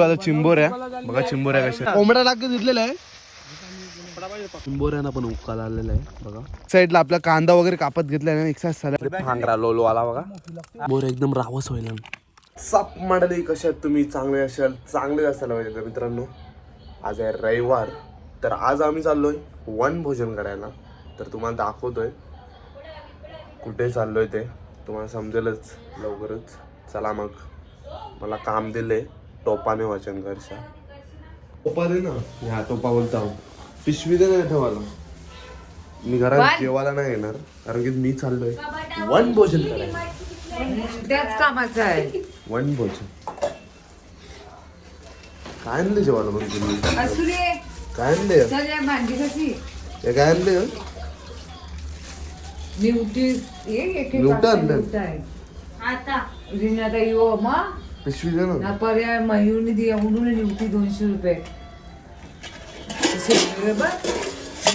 आता चिंबोऱ्या बघा, चिंबोऱ्या कशा कोंबड्या टाकत दिसलेला आहे. चिंबोऱ्याना पण उकाला आलेला आहे बघा. साईडला आपला कांदा वगैरे कापत घेतलाय ना, एक्सरसाइज भांगरा लोलो आला बघा. बोर एकदम रावस व्हायला. साप मंडळी कशा आहेत तुम्ही? चांगले असाल, चांगले असायला पाहिजे मित्रांनो. आज आहे रविवार, तर आज आम्ही चाललोय वनभोजन करायला. तर तुम्हाला दाखवतोय कुठे चाललोय ते, तुम्हाला समजेलच लवकरच. चला मग, मला काम दिले टोपाने वाचन करशा. टोपा दे ना. ह्या टोपा बोलता, पिशवी दे ना ठेवायला. मी घरात जेवायला नाही येणार, कारण की मी चाललोय वनभोजन करायला. त्याच कामाचं आहे वनभोजन. काय आणले जेवायला मग तुम्ही? काय आणले? भांडी कशी हे काय आणले? पिशवी दे ना. पर्याय मयूरने दिया म्हणून निवटी 200 रुपये.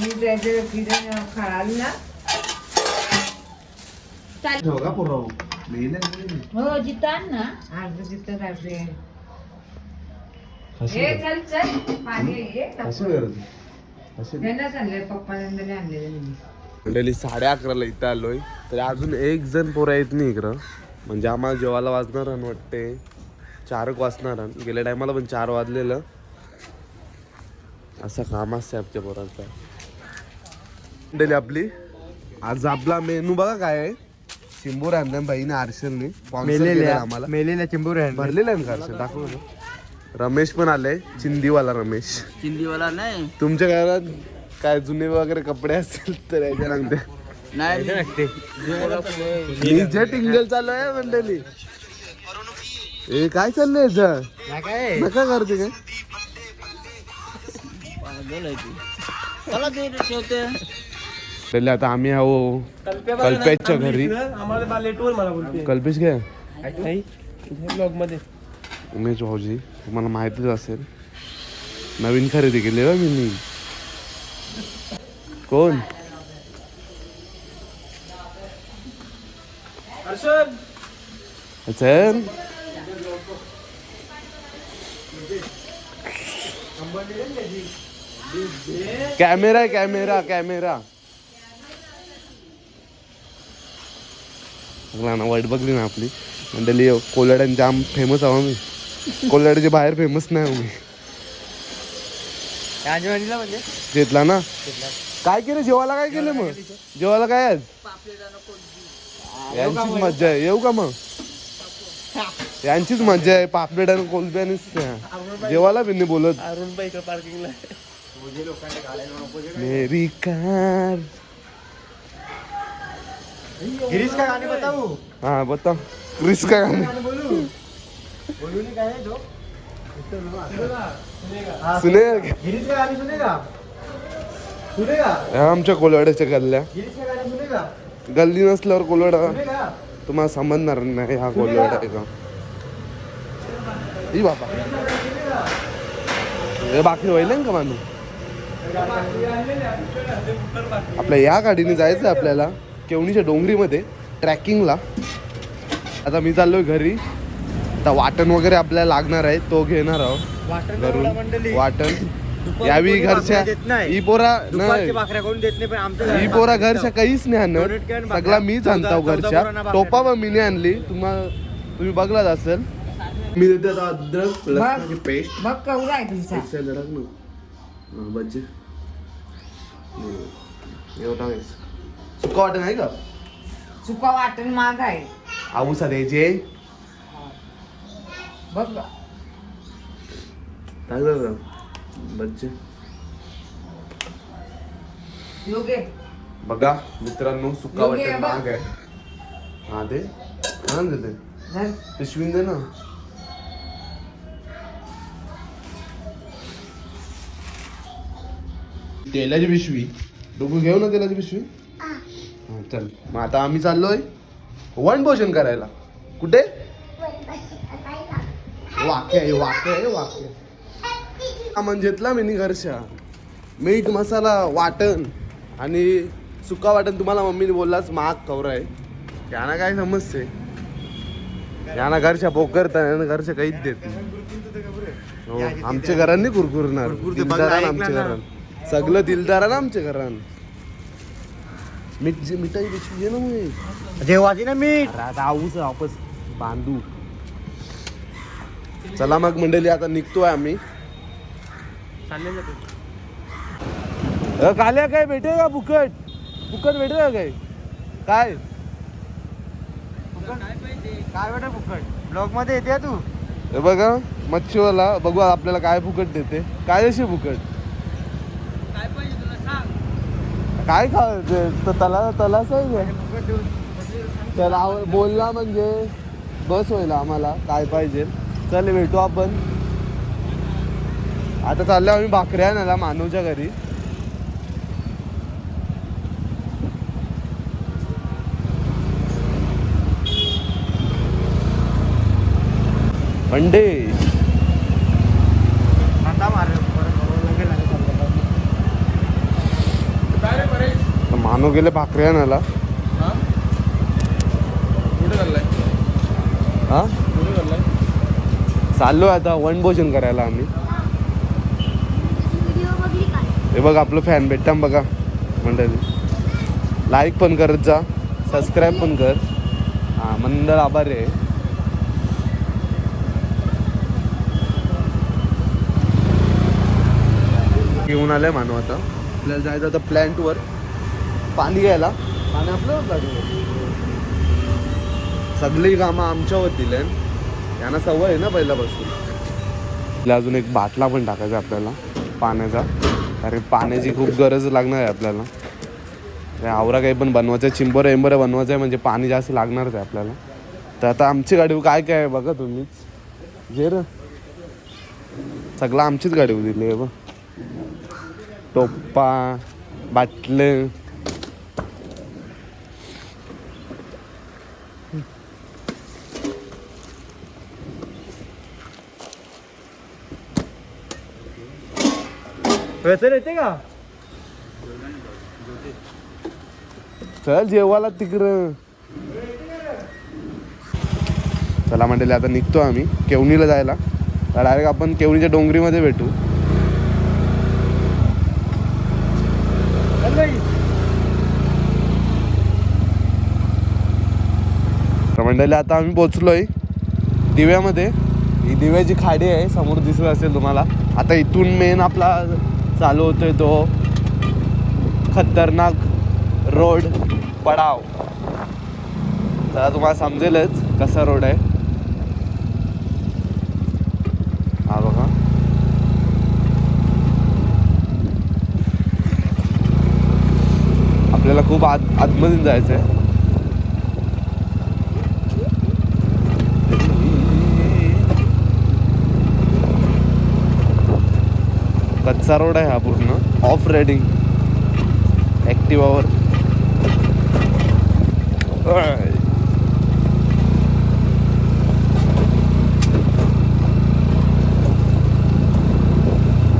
मी त्याचे खळाली ना हो जितान ना अर्ध जिथं राहते. चल चल पाणी आणलंय पप्पा आणलेलं. मंडळी 11:30 इथं आलोय, तर अजून एक जण पोरा येत नाही इकडं. म्हणजे आम्हाला जेवायला वाजणार वाटते 4 वाजणार. गेल्या टायमाला पण 4 वाजलेलं. असं काम असते आमच्या पोरांचा. मंडळी आपली आज आपला मेनू बघा काय आहे. चिंबोर आणल्या बाईने, आरशलने आम्हाला मेलेल्या चिंबोऱ्या भरलेलं आहे का आरशल? दाखव. रमेश पण आले, चिंदीवाला रमेश. चिंदीवाला नाही, तुमच्या घरात काय जुने वगैरे कपडे असतील तर याच्या लागते. नाही जे टिंगल चालू आहे मंडळी. ए काय चाललंय याचं? नका करते काय? पहिले आता आम्ही आहो कल्पेशच्या घरी. कल्पेश घ्या उमेश भाऊजी, तुम्हाला माहितीच असेल नवीन खरेदी केली बा मी. कोण? चल कॅमेरा कॅमेरा कॅमेरा ना वाईट बघली ना आपली मंडळी. कोल्हाड्यान जाम फेमस आहो मी. कोल्हाड्याच्या बाहेर फेमस नाही आहो मी. घेतला ना. काय केलं जेवायला? काय केलं मग जेवायला? काय आज यांचीच मज्जा आहे. येऊ का मग? यांचीच मज्जा आहे. पापलेट आणि कोलबी आणि जेवायला बिन्नी बोलत. मेरी कार. गिरीश का गाणी बताऊ. हाँ बता क्रिस का गाणी. सुनेगा गिरीश का गाणी सुनेगा. आमच्या कोल्हाड्याच्या गल्ल्या. गल्ली नसल्यावर कोल्हाडा तुम्हाला समजणार नाही. हा कोल्हाडा आहे का? ई बाबा हे बाकी व्हायला का मानू. आपल्या या गाडीने जायचं आपल्याला केवणीच्या डोंगरीमध्ये ट्रॅकिंगला. आता मी चाललोय घरी. आता वाटण वगैरे आपल्याला लागणार आहे, तो घेणार आहोत घरून. वाटण यावी घरच्या ही पोरा ही पोरा घरच्या काहीच नाही आणत. सगळा मीच आणतो घरच्या. टोपा पण मी नाही आणली. तुम्ही बघलाच असेल. मी देते आता अद्रक लसणाची पेस्ट. बघ केवढा आहे तुमचा बज्जे सुका वाटण आहे का? सुका वाटण महाग आहे. आऊसा द्यायचे बघ बच्चे योगे बघा मित्रांनो, सुका वाटण महाग आहे. हा दे देते पिशवीन दे ना. तेलाची पिशवी डुबू घेऊ ना. तेलाची पिशवी. हा चल मग आता आम्ही चाललोय वनभोजन करायला. कुठे? वाक्य आहे वाक्य आहे वाक्य. म्हणजेतला मी घरच्या मीठ मसाला वाटण आणि सुका वाटण. तुम्हाला मम्मीने बोललाच महाग कवरा आहे. यांना काय समजते. यांना घरच्या पोकरता घरच्या काहीच देत नाही. हो, आमच्या घरांनी कुरकुरणार दिलदारान आमच्या घरान सगळं दिलदारान आमच्या घरान मिठाई पिशवी घे ना मग जेवायची ना मीठ अरे आता आऊच वापस बांधू. चला मग मंडळी आता निघतोय आम्ही. काल्या काय भेटेल का फुकट फुकट भेटेल का काय काय काय बेटा फुकट ब्लॉग मध्ये येते तू. हे बघा मच्छीवाला बघू आपल्याला काय फुकट देते. काय अशी फुकट काय खायचं त्याला तलाच आहे त्याला बोलला म्हणजे बस होईल आम्हाला काय पाहिजे. चल भेटू आपण. आता चाललो आम्ही भाकऱ्या आणायला मानूच्या घरी. पंडे मानू गेले भाकऱ्या आणायला. हा चाललो आता वनभोजन करायला आम्ही. हे बघ आपलं फॅन भेटता बघा मंडळी. लाईक पण करत जा सबस्क्राईब पण कर. हा मंडळ आभारी आहे. घेऊन आलंय मानू आता. आपल्याला जायचं आता प्लॅन्टवर पाणी घ्यायला. पाणी आपलं गाडीवर. सगळी कामं आमच्यावर दिले. यांना सवय आहे ना पहिल्यापासून. अजून एक बाटला पण टाकायचा आपल्याला पाण्याचा कारण पाण्याची खूप गरज लागणार आहे आपल्याला. आवरा काही पण बनवायचं आहे चिंबर एंबर बनवायचं आहे म्हणजे पाणी जास्त लागणारच आहे आपल्याला. तर आता आमची गाडी काय काय आहे बघा तुम्हीच. जे र सगळं आमचीच गाडी दिली आहे बघ. टोप्पा बाटले येते का. चल जेवायला तिकडं. चला मंडळी आता निघतो आम्ही केवणीला जायला. डायरेक्ट आपण केवणीच्या डोंगरीमध्ये भेटू. तर मंडळी आता आम्ही पोचलोय दिव्यामध्ये. ही दिव्याची खाडी आहे समोर दिसत असेल तुम्हाला. आता इथून मेन आपला चालू होतोय तो खतरनाक रोड पडाव. तर तुम्हाला समजेलच कसा रोड आहे. हा बघा आपल्याला खूप आतमधून जायचं आहे. कच्चा रोड आहे हा पूर्ण. ऑफ रायडिंग ॲक्टिवावर.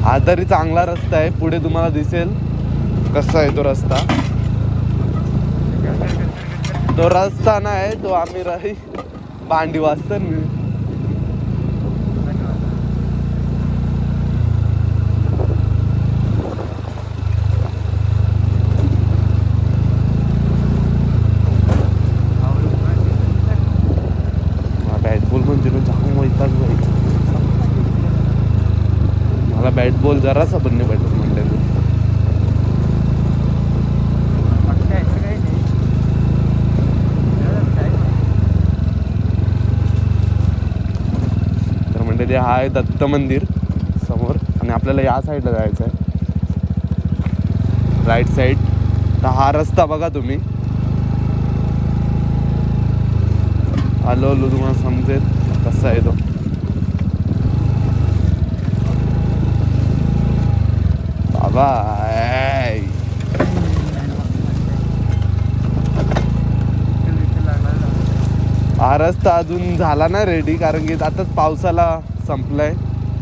हा तरी चांगला रस्ता आहे. पुढे तुम्हाला दिसेल कसा आहे तो रस्ता. तो रस्ता नाही तो आम्ही राही भांडी वाजता मी. मला बॅट बॉल जरासा पण नाही भेटत म्हणले. तर म्हणते ते हा आहे दत्त मंदिर समोर आणि आपल्याला या साईडला जायचं आहे राईट साईड. तर हा रस्ता बघा तुम्ही. आलो तुम्हाला समजेल कसा आहे तो. बाबा हा रस्ता अजून झाला नाही रेडी कारण की आताच पावसाला संपलाय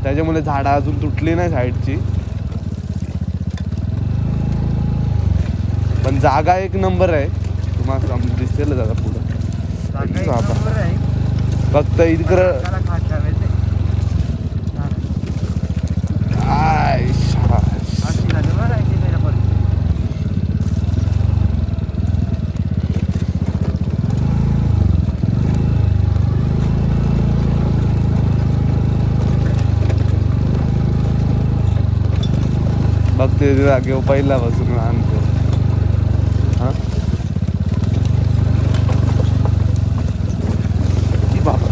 त्याच्यामुळे झाडं अजून तुटली नाही साईडची. पण जागा एक नंबर आहे तुम्हाला दिसेल दादा पुढं. फक्त इकडं बघ ते जागेवर पहिला बसून आणतो हा बाबा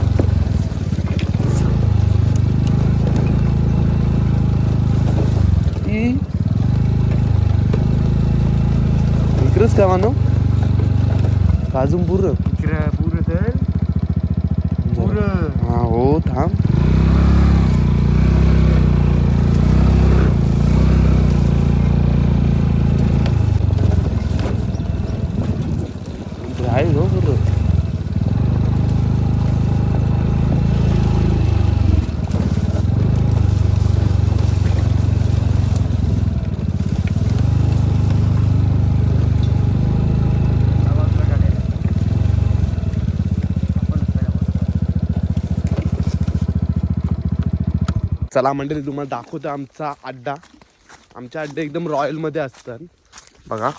इकडेच काय मानो अजून पुरं पुरं तर पुरं हा हो थांब आहे हो पुरं चला मंडळी तुम्हाला दाखवतो आमचा अड्डा आमच्या अड्डे एकदम रॉयल मध्ये असतात बघा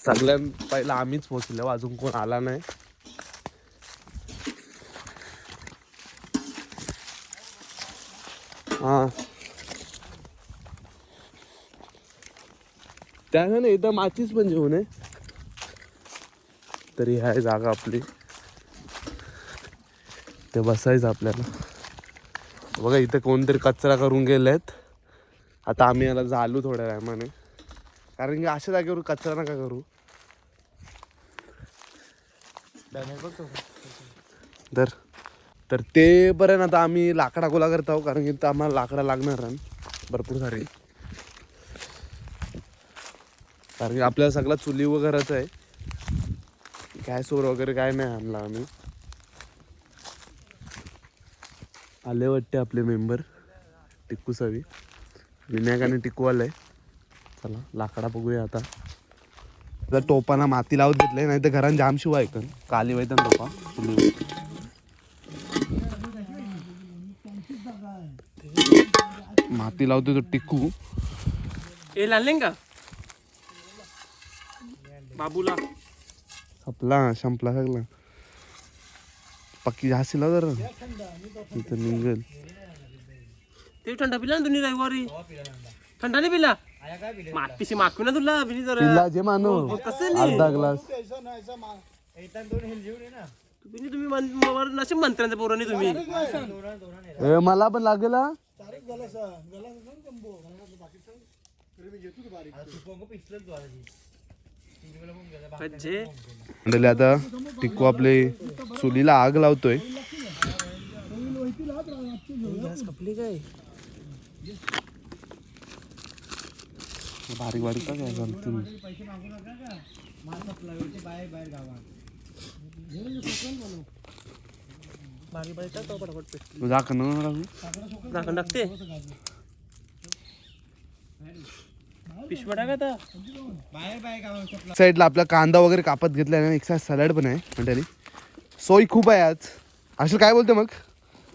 सगळ्यात पहिला आम्हीच पोहोचलो अजून कोण आला नाही हा त्याने एकदम माचीच पण जेवण आहे तरी आहे जागा आपली ते बसायचं आपल्याला बघा इथे कोणतरी कचरा करून गेलेत आता आम्ही याला झालू थोड्या टायमाने कारण की अशा जागेवर कचरा नका करू तर ते पर्यंत आता आम्ही लाकडा गोळा करत आहोत कारण की आम्हाला लाकडा लागणार आहे भरपूर सारी कारण की आपल्याला सगळा चुली वगैरेच आहे गॅसवर वगैरे काय नाही आणला आम्ही आले वाटते आपले मेंबर टिक्कू सवी विनायक आणि टिक्कू आलाय चला लाकडा बघूया आता जर टोपाना माती लावत घेतलंय नाही तर घरात जाम शिवाय ऐकन काली वैतन टोपा माती लावतो तो टिक्कू ए लालेन का बाबूला संपला सगळा पक्की जास्त लाव जरा इथं निघेल ते थंडा पिला ना तुम्ही रविवारी थंडा नाही पिला मातीशी मागू ना तुला बिनी जरा पिला जे मानो कसं नाही अर्धा ग्लास तुम्ही नसे मंत्र्यांच्या पोरांनी तुम्ही मला पण लागेल हा. मंडळी आता टिक्कू आपले चुलीला आग लावतोय बारीक बारीक का काय चालतं झाकण टाकते पिशवा टाका साईडला आपला कांदा वगैरे कापत घेतलाय ना एक साईड सलाड पण आहे मंडळी सोय खूप आहे आज हर्षल काय बोलतो मग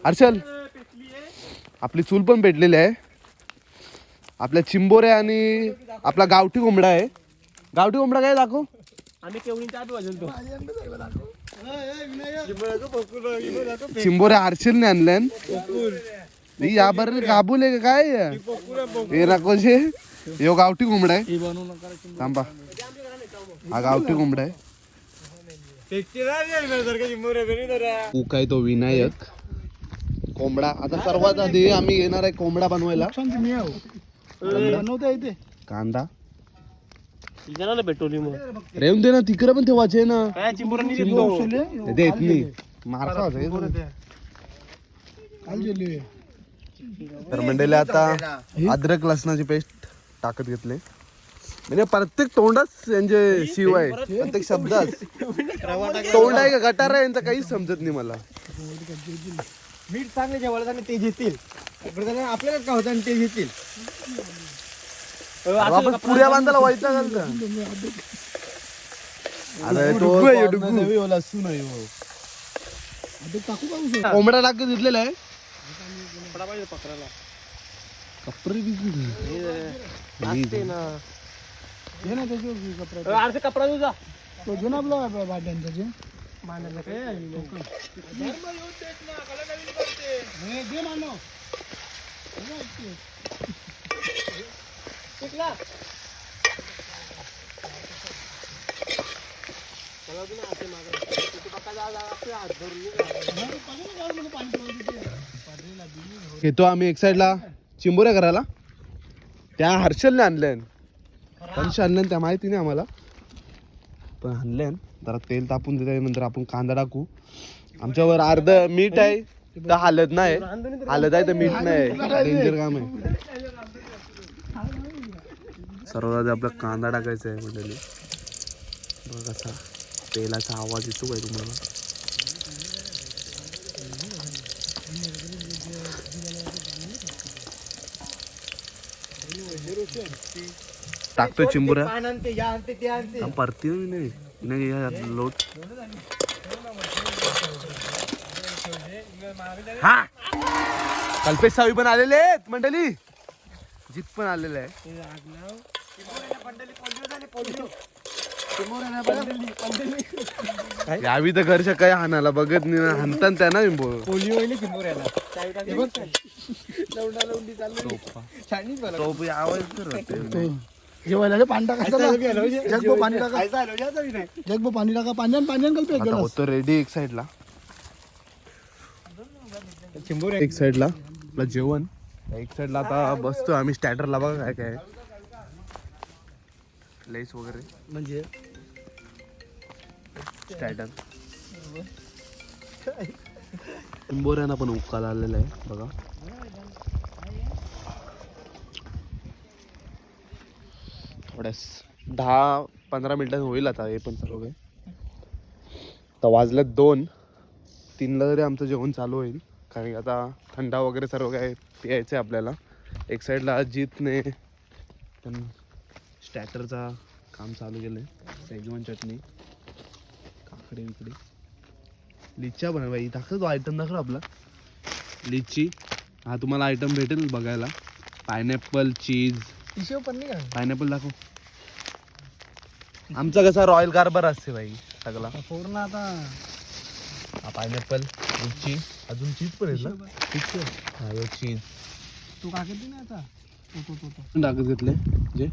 हर्षल आपली चूल पण पेटलेली आहे आपल्या चिंबोरे आणि आपला गावठी कोंबडा आहे गावठी कोंबडा काय दाखव आम्ही केवढी त्यात वाजवतो चिंबोरे हर्षलने आणल्यान या बरं काबूल आहे का काय हे नकोशे यो गावठी कोंबडा आहे थांबा हा गावठी कोंबडा आहे काय तो विनायक कोंबडा आता सर्वात आधी आम्ही येणार आहे कोंबडा बनवायला कांदा पेट्रोलियम रेवून दे ना तिकडे पण ते वाचे ना चिंबोरांनी देत नाही मारता तर मंडळी आता अद्रक लसणाची पेस्ट टाकत घेतले म्हणजे प्रत्येक तोंडाच यांचे शिव आहे प्रत्येक शब्दाच तोंड आहे का गटार आहे यांचा काहीच समजत नाही मला मीठ चांगले जेवायला चांगले ते घेतील आपल्याला का होतं ते घेतील आपण पुऱ्या बांधायला व्हायचा घालता कोंबडा टाकत घेतलेला आहे कपडे कपडा तुझा तो जुना आपला वाट्यान त्याचे येतो आम्ही एक साईडला चिंबोऱ्या करायला. त्या हर्षलने आणल्यान आणल्यान त्या माहिती नाही आम्हाला, पण आणल्यान. जरा तेल तापून देत नंतर आपण कांदा टाकू. आमच्यावर अर्ध मीठ आहे तर हलत नाही, हलत आहे तर मीठ नाही. डेंजर काम आहे. सर्वात आपला कांदा टाकायचा आहे मंडळी. बघा कसा तेलाचा आवाज येतो काय तुम्हाला. टाकतो चिंबुऱ्या परती नाही लोट. हा कल्पेश सावी पण आलेले आहेत मंडळी, जीत पण आलेले आहे. यावी तर घरच्या काय हाणाला बघत नाही, हाणतात त्या ना आवाज करत. जेवायला पाणी टाकायचं, पाणी टाका, जग पाणी टाका, पाणी होतो रेडी. एक साईडला एक साईडला आपलं जेवण, एक साईडला आता बसतो आम्ही स्टॅटरला. बघा काय काय लेस वगैरे म्हणजे स्टॅटर. चिंबोऱ्यांना पण उकाला आलेला आहे बघा. थोड्यास 10-15 मिनिटात होईल आता हे पण सर्व काही. तर वाजल्यात 2-3ला तरी आमचं जेवण चालू होईल, कारण की आता थंडा वगैरे सर्व काय प्यायचं आहे आपल्याला. एक साईडला अजितने पण स्टॅटरचा काम चालू केलं आहे. शेजवान चटणी, काकडे विकडे, लिच्च्या बनवाई. दाखव तो आयटम, दाखव आपला लिच्ची. हा तुम्हाला आयटम भेटेल बघायला. पायनॅपल, चीज, पायनॅपल दाखव. आमचा कसा रॉयल कारभार असते भाई सगळा पूर्ण. आता हा पायनॅपल, लिच्ची, अजून चीज पण आहे ना. हा चीज तू का घेतली नाही आता टाकत घेतले जे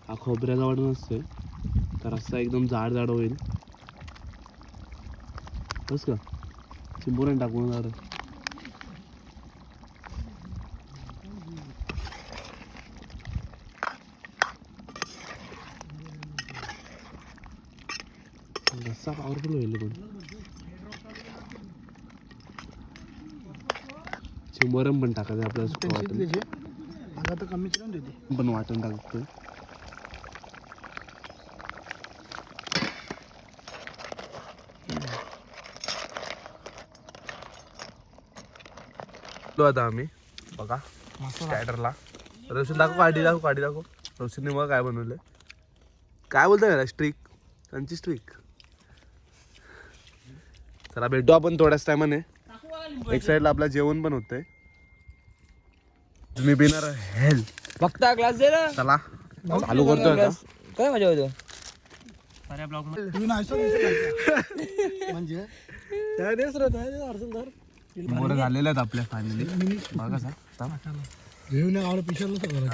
हा खोबऱ्याचा वाटत नसते तर रस्सा एकदम जाड जाड होईल. बस का चिंबोऱ्याने टाकून जाड. रस्सा पॉवरफुल होईल पण. चिंबोरम पण टाकायचं आपल्याला वाटण. आता कमी करून देते पण वाटण टाकतो. आता आम्ही बघा स्टॅटरला. रोशन दाखव, काढी दाखव, काढी दाखव. रोशनने मग काय बनवलंय, काय बोलतोय ना, स्ट्रिक, त्यांची स्ट्रिक. चला भेटू आपण थोड्याच टायमाने. एक साईडला आपलं जेवण पण होतंय. तुम्ही पिणार हेल्थ बघता ग्लास दे ना. चला चालू करतोय आता. काय मजा होतो साऱ्या ब्लॉग म्हणजे मोर झालेले आहेत आपल्या फायनली. बघा सर घेऊन आवडं पिशरलं सगळं.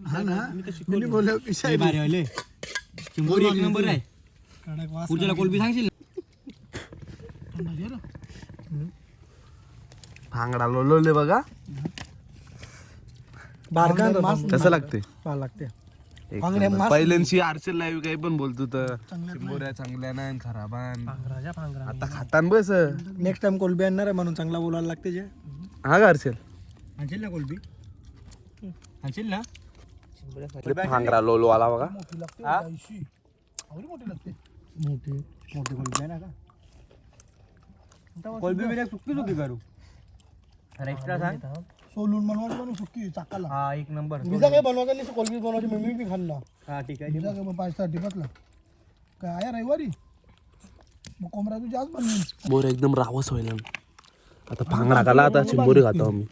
हा ना मी बोललो पिशा भारी वाले चिंबोरी एक नंबर आहे. पुढच्याला कोलबी सांगशील. भांगडा लोलवले बघा कसं लागते. पहिल्यांशी आरशेल लाईव्ह काही पण बोलतो तर चिंबोऱ्या चांगल्या नाही खराब. आता खातान बस. नेक्स्ट टाइम कोलबी आणणार आहे म्हणून चांगला बोलायला लागते. जे हा का हर्षल आणशील ना कोलबी, आणशील ना. भांगडा लोलो आला बघा. मोठी मोठी कोलबी आहे ना का. कोलबी बिर्या सुक्की सुक्की करू. एक्स्ट्रा सांग. सोलून बनवायचं म्हणून सुक्की चाकाला. हा एक नंबर. विजा काही बनवायचं नाही, कोलबी बनवायची. मी बी खाल्ला. हा ठीक आहे. विजा काय 5-6 टिपतला काय आहे रविवारी मग कोंबडा तू जास्त बनवून. बोर एकदम रावस व्हायला आता. भांगडा खाला आता चिंबोरी खातो आम्ही.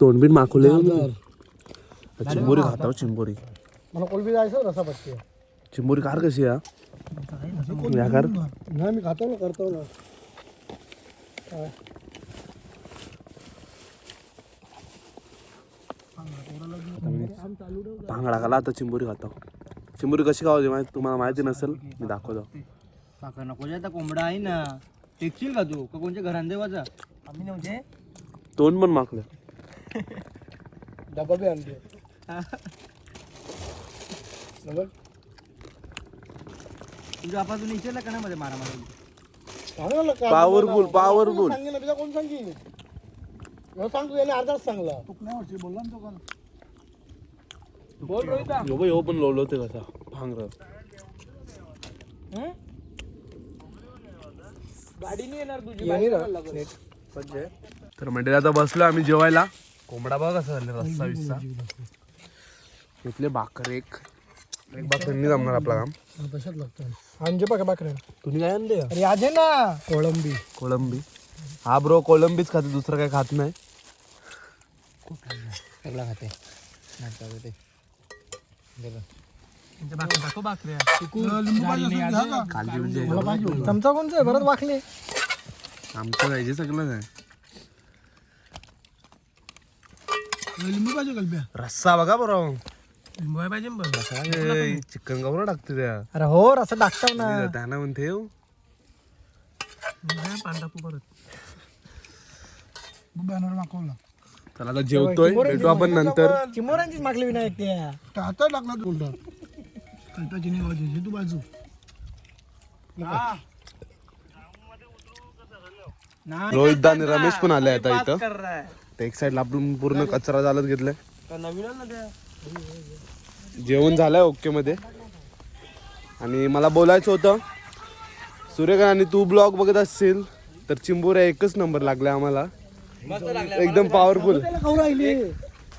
तोंडबीट माखवले चिंबोरी खाता हो चिंबोरी. मला कोलबी जायचं रसा पट्टी चिंबोरी कार कशी आहे या कार नाही मी खातो ना करतो ना काय भांगडा खाला आता चिंबोरी खाता. चिंबोरी कशी खावायची तुम्हाला माहिती नसेल मी दाखवतो. काका नको जाता कोंबडा आहे ना टेकशील का तू का कोणच्या घरात देवाचा आम्ही नव्हते तोंड पण माखलं. डबा बी आणले तुझ्या आपासून विचारलं का नाही मध्ये मारामारी पॉवरफुल पॉवरफुल. सांगे ना तुझा कोण सांगेल सांगतो याने अर्धाच सांगला तू नाही वर्षी बोलला ना तो काल बोल रोहिता हो पण लोलो ते कसा भांगर. गाडी नाही येणार तुझी तर म्हणजे आता बसलो आम्ही जेवायला. कोंबडा बघा कसं झालं रस्सा विस्सा घेतले भाकर एक भाकर नाही जमणार आपला काम. तशाच लागतं आणजे बघा बाकऱ्या तुम्ही काय आणले अरे आज आहे ना कोळंबी कोळंबी. हा ब्रो कोळंबीच खाते दुसरं काय खात नाही. सगळं खाते चमचा कोणचा आहे बरंच वाकले आमचं पाहिजे सगळं काय. लिंबू पाहिजे कलब्या रस्सा बघा बरं पाहिजे चिकन कवर टाकते त्या अरे हो रसा टाकतात ना त्यांना म्हणते हो. बॅनर मागवला चला आता जेवतोय भेटू आपण नंतर. चिमोरांचीच मागली विनायक त्या आता टाकला तू उलटा कल्प्याची नाही वाजायची तू बाजू रोहित आणि रमेश पण आले आता इथं. ते एक साइड आपण पूर्ण कचरा चालत घेतलाय. जेवण झालंय ओके मध्ये. आणि मला बोलायचं होतं सूर्यकांत आणि तू ब्लॉग बघत असशील तर चिंबोऱ्या एकच नंबर लागलाय आम्हाला एकदम पॉवरफुल.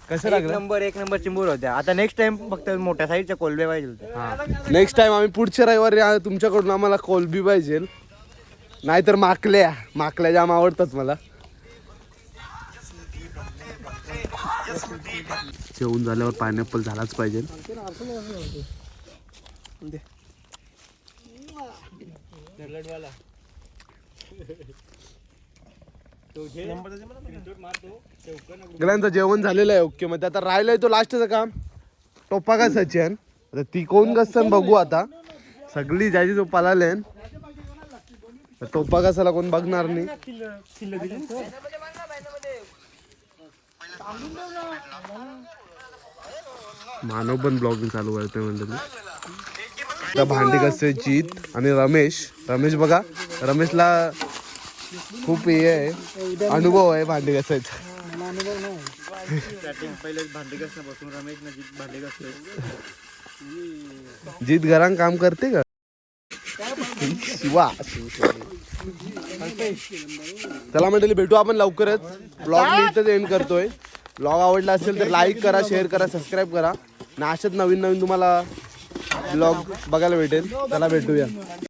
कसं लागलं एक नंबर चिंबूर होत्या. आता नेक्स्ट टाइम फक्त मोठ्या साईडच्या कोलबे पाहिजे होते. नेक्स्ट टाइम आम्ही पुढच्या रविवारी तुमच्याकडून आम्हाला कोलबी पाहिजे नाहीतर माकल्या जाम आवडतात मला. जेवून झाल्यावर पायनॅपल झालाच पाहिजे. सगळ्यांचं जेवण झालेलं आहे ओके मध्ये. आता राहिलंय तो लास्टचं काम टोपा कसाची आहे. आता ती कोण कसं बघू आता. सगळी ज्याची जो पळाले टोपा कसाला कोण बघणार नाही. मानव पण ब्लॉगिंग चालू करते म्हणजे आता भांडी कसे जीत आणि रमेश बघा रमेशला खूप हे आहे अनुभव आहे भांडी घासायचा. जीत घरात काम करते का शिवा. चला मंडळी भेटू आपण लवकरच. ब्लॉग मी इथंच एंड करतोय. ब्लॉग आवडला असेल तर लाईक करा शेअर करा सबस्क्राईब करा. आणि अशाच नवीन तुम्हाला ब्लॉग बघायला भेटेल. चला भेटूया.